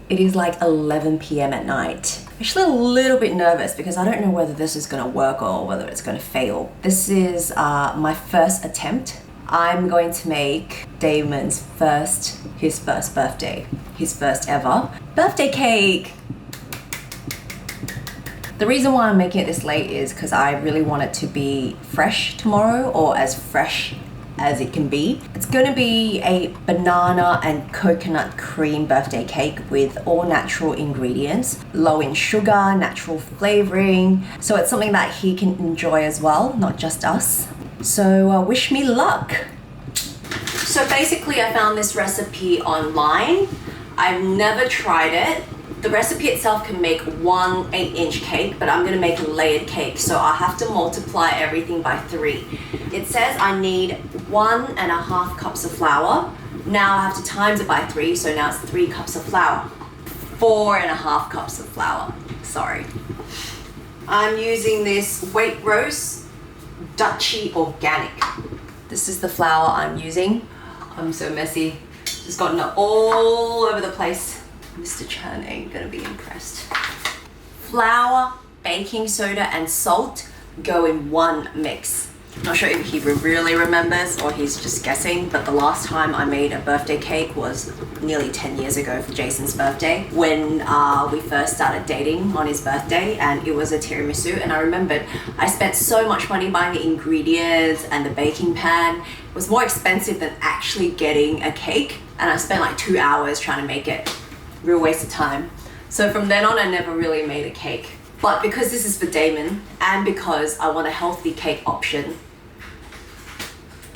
It is like 11 p.m. at night. Actually a little bit nervous because I don't know whether this is gonna work or whether it's gonna fail. This is my first attempt. I'm going to make Damon's his first birthday, his first ever birthday cake. The reason why I'm making it this late is because I really want it to be fresh tomorrow, or as fresh as it can be. It's gonna be a banana and coconut cream birthday cake with all natural ingredients, low in sugar, natural flavoring. So it's something that he can enjoy as well, not just us. So wish me luck. So basically I found this recipe online. I've never tried it. The recipe itself can make one 8-inch cake, but I'm gonna make a layered cake, so I have to multiply everything by 3. It says I need 1.5 cups of flour. Now I have to times it by 3, so now it's 3 cups of flour. 4.5 cups of flour, sorry. I'm using this Waitrose Dutchy Organic. This is the flour I'm using. I'm so messy, just gotten it all over the place. Mr. Chan ain't gonna be impressed. Flour, baking soda, and salt go in one mix. Not sure if he really remembers or he's just guessing, but the last time I made a birthday cake was nearly 10 years ago for Jason's birthday, when we first started dating on his birthday, and it was a tiramisu. And I remembered I spent so much money buying the ingredients and the baking pan. It was more expensive than actually getting a cake, and I spent like 2 hours trying to make it. Real waste of time. So from then on I never really made a cake. But because this is for Damon, and because I want a healthy cake option,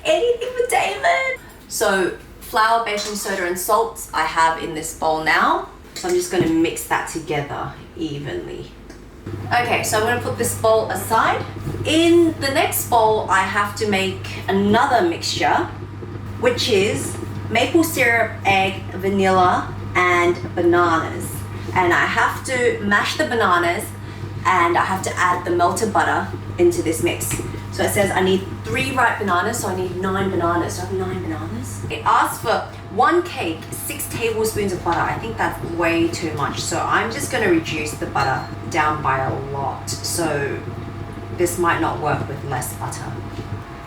anything for Damon! So flour, baking soda, and salt I have in this bowl now. So I'm just gonna mix that together evenly. Okay, so I'm gonna put this bowl aside. In the next bowl I have to make another mixture, which is maple syrup, egg, vanilla, and bananas. And I have to mash the bananas, and I have to add the melted butter into this mix. So it says I need 3 ripe bananas, so I need 9 bananas. So I have 9 bananas. It asks for 1 cake, 6 tablespoons of butter. I think that's way too much, so I'm just gonna reduce the butter down by a lot. So this might not work with less butter.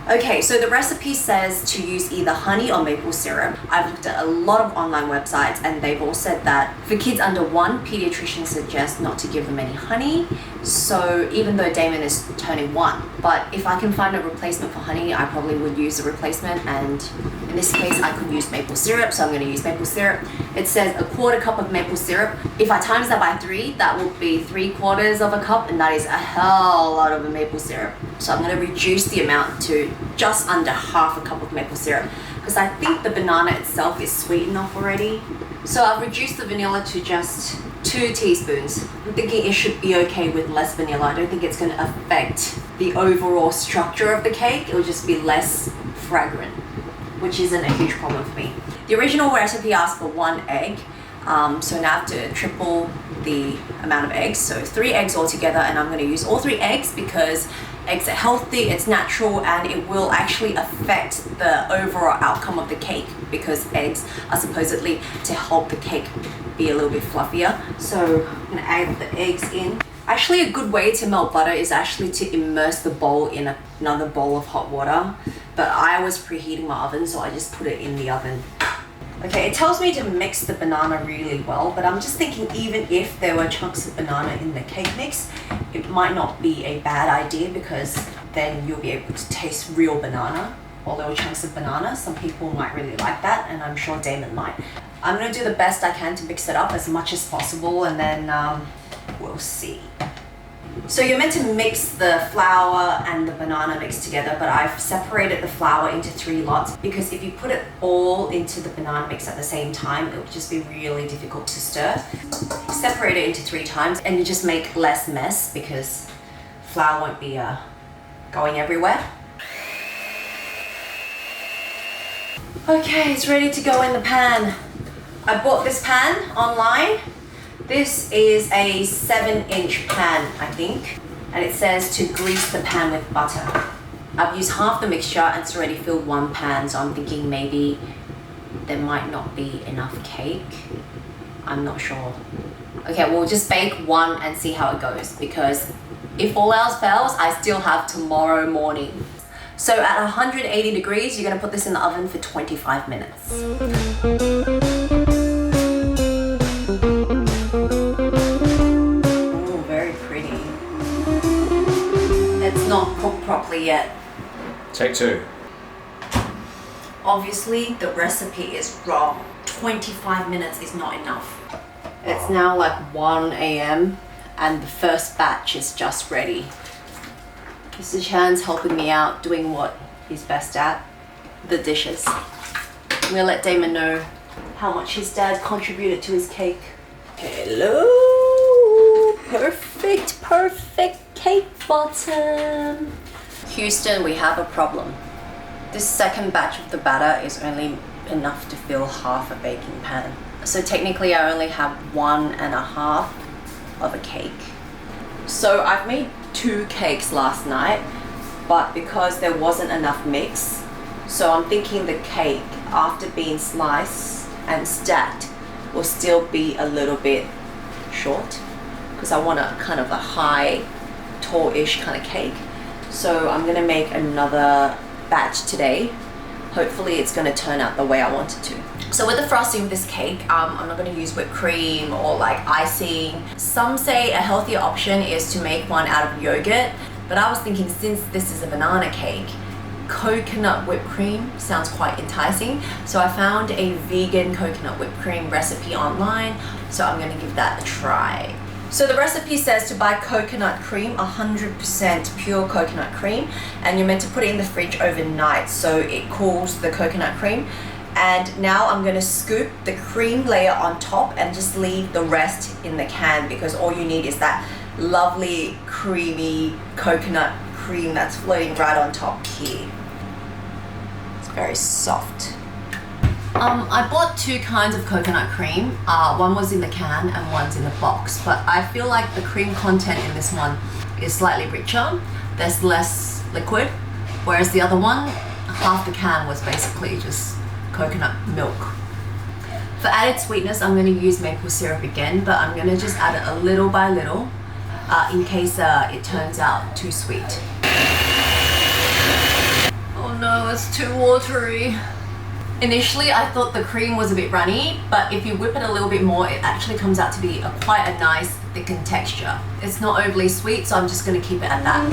Okay, so the recipe says to use either honey or maple syrup. I've looked at a lot of online websites, and they've all said that for kids under 1, pediatricians suggest not to give them any honey. So even though Damon is turning 1, but if I can find a replacement for honey, I probably would use the replacement, and in this case I could use maple syrup, so I'm going to use maple syrup. It says 1/4 cup of maple syrup. If I times that by 3, that will be 3/4 of a cup, and that is a hell lot of maple syrup. So I'm going to reduce the amount to just under 1/2 cup of maple syrup, because I think the banana itself is sweet enough already. So I've reduced the vanilla to just 2 teaspoons. I'm thinking it should be okay with less vanilla. I don't think it's going to affect the overall structure of the cake. It will just be less fragrant, which isn't a huge problem for me. The original recipe asked for 1 egg, so now I have to triple the amount of eggs, so 3 eggs altogether, and I'm going to use all 3 eggs because eggs are healthy, it's natural, and it will actually affect the overall outcome of the cake, because eggs are supposedly to help the cake be a little bit fluffier. So I'm going to add the eggs in. Actually, a good way to melt butter is actually to immerse the bowl in another bowl of hot water, but I was preheating my oven, so I just put it in the oven. Okay, it tells me to mix the banana really well, but I'm just thinking even if there were chunks of banana in the cake mix, it might not be a bad idea, because then you'll be able to taste real banana or little chunks of banana. Some people might really like that, and I'm sure Damon might. I'm going to do the best I can to mix it up as much as possible, and then we'll see. So you're meant to mix the flour and the banana mix together, but I've separated the flour into 3 lots, because if you put it all into the banana mix at the same time, it would just be really difficult to stir. Separate it into 3 times, and you just make less mess, because flour won't be going everywhere. Okay, it's ready to go in the pan. I bought this pan online. This is a 7-inch pan, I think, and it says to grease the pan with butter. I've used half the mixture and it's already filled 1 pan, so I'm thinking maybe there might not be enough cake. I'm not sure. Okay, we'll just bake one and see how it goes, because if all else fails, I still have tomorrow morning. So at 180 degrees, you're gonna put this in the oven for 25 minutes. Ooh, very pretty. It's not cooked properly yet. Take two. Obviously, the recipe is wrong. 25 minutes is not enough. It's now like 1 a.m. and the first batch is just ready. Mr. Chan's helping me out doing what he's best at, the dishes. I'm gonna let Damon know how much his dad contributed to his cake. Hello, perfect cake bottom. Houston, we have a problem. This second batch of the batter is only enough to fill half a baking pan. So technically I only have 1.5 of a cake. So I've made 2 cakes last night, but because there wasn't enough mix, so I'm thinking the cake, after being sliced and stacked, will still be a little bit short, because I want a kind of a high, tall-ish kind of cake. So I'm gonna make another batch today. Hopefully it's gonna turn out the way I want it to. So with the frosting of this cake, I'm not gonna use whipped cream or like icing. Some say a healthier option is to make one out of yogurt, but I was thinking, since this is a banana cake, coconut whipped cream sounds quite enticing. So I found a vegan coconut whipped cream recipe online, so I'm gonna give that a try. So the recipe says to buy coconut cream, 100% pure coconut cream, and you're meant to put it in the fridge overnight so it cools the coconut cream. And now I'm gonna scoop the cream layer on top and just leave the rest in the can, because all you need is that lovely creamy coconut cream that's floating right on top here. It's very soft. I bought 2 kinds of coconut cream. One was in the can and one's in the box, but I feel like the cream content in this one is slightly richer. There's less liquid, whereas the other one, half the can was basically just coconut milk. For added sweetness, I'm going to use maple syrup again, but I'm going to just add it a little by little in case it turns out too sweet. Oh no, it's too watery. Initially, I thought the cream was a bit runny, but if you whip it a little bit more, it actually comes out to be quite a nice thickened texture. It's not overly sweet, so I'm just going to keep it at that.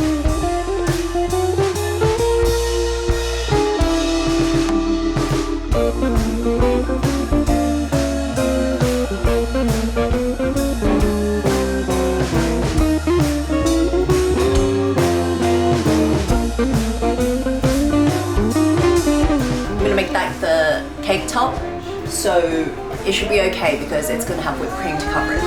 Cake top, so it should be okay because it's going to have whipped cream to cover it.